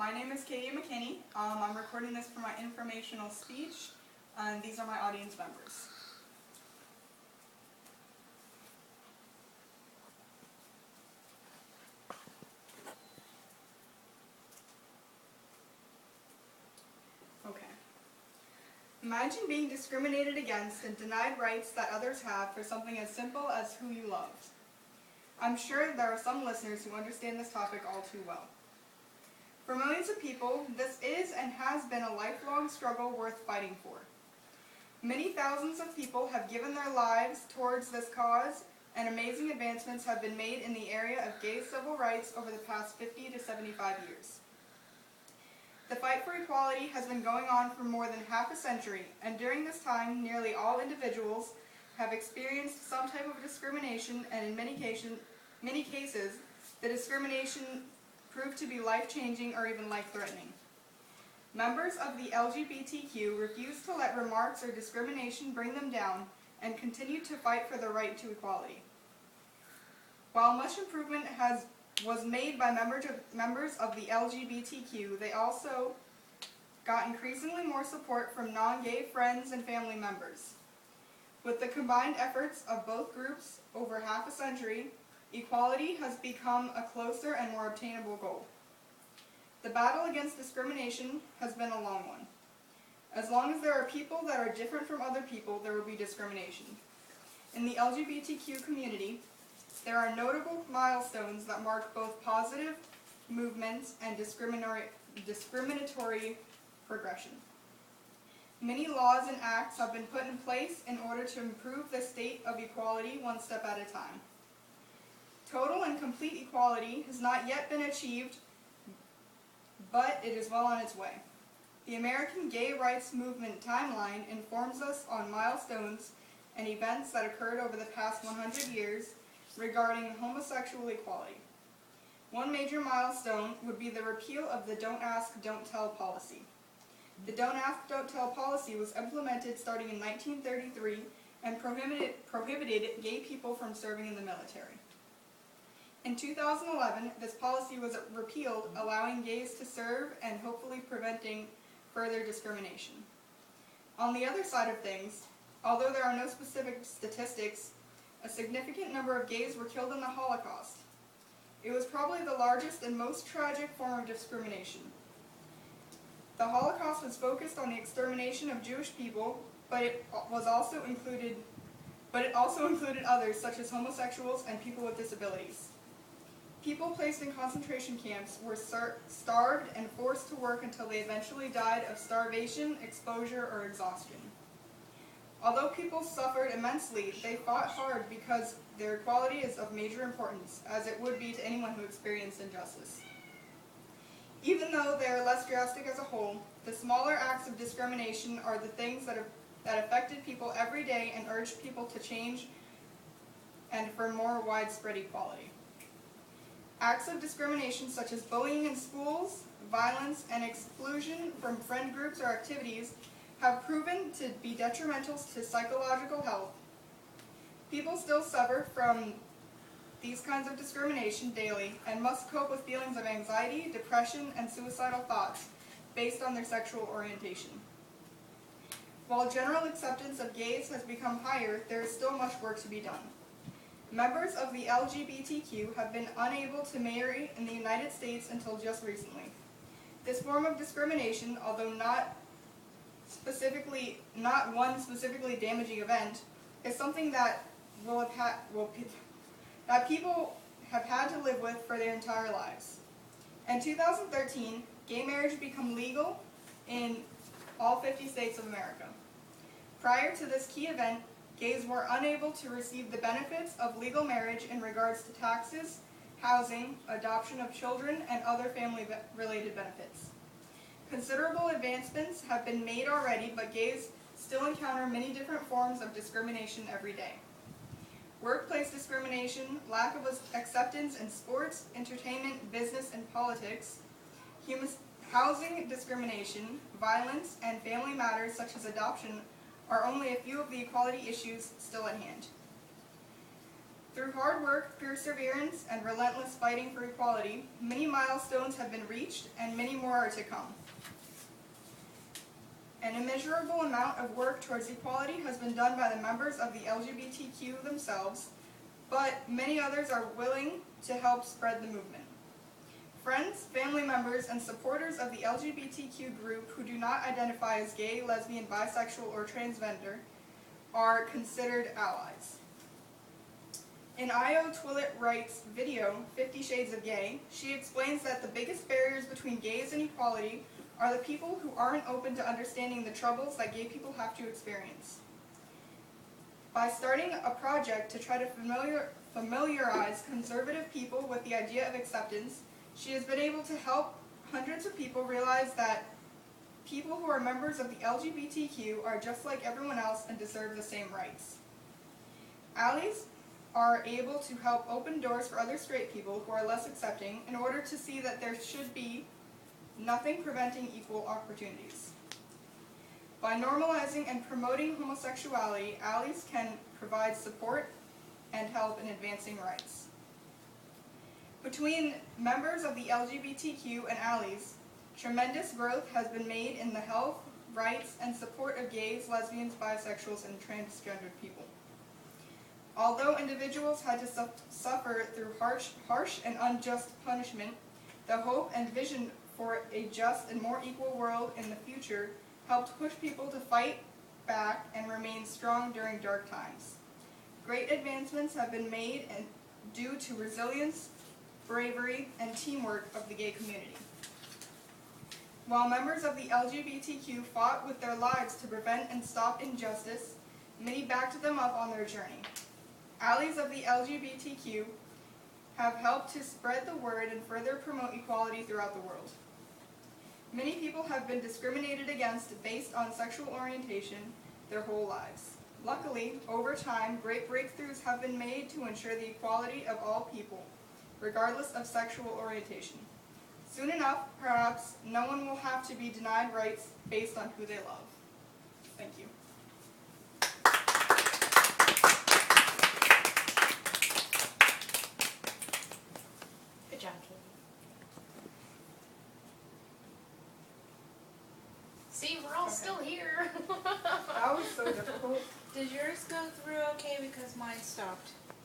My name is Cadia. I'm recording this for my informational speech, and these are my audience members. Okay. Imagine being discriminated against and denied rights that others have for something as simple as who you love. I'm sure there are some listeners who understand this topic all too well. For millions of people, this is and has been a lifelong struggle worth fighting for. Many thousands of people have given their lives towards this cause, and amazing advancements have been made in the area of gay civil rights over the past 50 to 75 years. The fight for equality has been going on for more than half a century, and during this time, nearly all individuals have experienced some type of discrimination, and in many cases, the discrimination proved to be life-changing or even life-threatening. Members of the LGBTQ refuse to let remarks or discrimination bring them down and continue to fight for the right to equality. While much improvement was made by members of the LGBTQ, they also got increasingly more support from non-gay friends and family members. With the combined efforts of both groups over half a century, equality has become a closer and more obtainable goal. The battle against discrimination has been a long one. As long as there are people that are different from other people, there will be discrimination. In the LGBTQ community, there are notable milestones that mark both positive movements and discriminatory progression. Many laws and acts have been put in place in order to improve the state of equality one step at a time. Total and complete equality has not yet been achieved, but it is well on its way. The American gay rights movement timeline informs us on milestones and events that occurred over the past 100 years regarding homosexual equality. One major milestone would be the repeal of the Don't Ask, Don't Tell policy. The Don't Ask, Don't Tell policy was implemented starting in 1933 and prohibited gay people from serving in the military. In 2011, this policy was repealed, allowing gays to serve and hopefully preventing further discrimination. On the other side of things, although there are no specific statistics, a significant number of gays were killed in the Holocaust. It was probably the largest and most tragic form of discrimination. The Holocaust was focused on the extermination of Jewish people, but it also included others such as homosexuals and people with disabilities. People placed in concentration camps were starved and forced to work until they eventually died of starvation, exposure, or exhaustion. Although people suffered immensely, they fought hard because their equality is of major importance, as it would be to anyone who experienced injustice. Even though they are less drastic as a whole, the smaller acts of discrimination are the things that affected people every day and urged people to change and for more widespread equality. Acts of discrimination such as bullying in schools, violence, and exclusion from friend groups or activities have proven to be detrimental to psychological health. People still suffer from these kinds of discrimination daily and must cope with feelings of anxiety, depression, and suicidal thoughts based on their sexual orientation. While general acceptance of gays has become higher, there is still much work to be done. Members of the LGBTQ have been unable to marry in the United States until just recently. This form of discrimination, although not one specifically damaging event, is something that people have had to live with for their entire lives. In 2013, gay marriage became legal in all 50 states of America. Prior to this key event, gays were unable to receive the benefits of legal marriage in regards to taxes, housing, adoption of children, and other family-related benefits. Considerable advancements have been made already, but gays still encounter many different forms of discrimination every day. Workplace discrimination, lack of acceptance in sports, entertainment, business, and politics, housing discrimination, violence, and family matters such as adoption are only a few of the equality issues still at hand. Through hard work, perseverance, and relentless fighting for equality, many milestones have been reached and many more are to come. An immeasurable amount of work towards equality has been done by the members of the LGBTQ themselves, but many others are willing to help spread the movement. Friends, family members, and supporters of the LGBTQ group who do not identify as gay, lesbian, bisexual, or transgender are considered allies. In Io Twillett Wright's video, 50 Shades of Gay, she explains that the biggest barriers between gays and equality are the people who aren't open to understanding the troubles that gay people have to experience. By starting a project to try to familiarize conservative people with the idea of acceptance, she has been able to help hundreds of people realize that people who are members of the LGBTQ are just like everyone else and deserve the same rights. Allies are able to help open doors for other straight people who are less accepting in order to see that there should be nothing preventing equal opportunities. By normalizing and promoting homosexuality, allies can provide support and help in advancing rights. Between members of the LGBTQ and allies, tremendous growth has been made in the health, rights, and support of gays, lesbians, bisexuals, and transgendered people. Although individuals had to suffer through harsh and unjust punishment, the hope and vision for a just and more equal world in the future helped push people to fight back and remain strong during dark times. Great advancements have been made due to resilience, bravery, and teamwork of the gay community. While members of the LGBTQ fought with their lives to prevent and stop injustice, many backed them up on their journey. Allies of the LGBTQ have helped to spread the word and further promote equality throughout the world. Many people have been discriminated against based on sexual orientation their whole lives. Luckily, over time, great breakthroughs have been made to ensure the equality of all people, regardless of sexual orientation. Soon enough, perhaps, no one will have to be denied rights based on who they love. Thank you. Good job, Katie. See, we're all still here. That was so difficult. Did yours go through okay because mine stopped?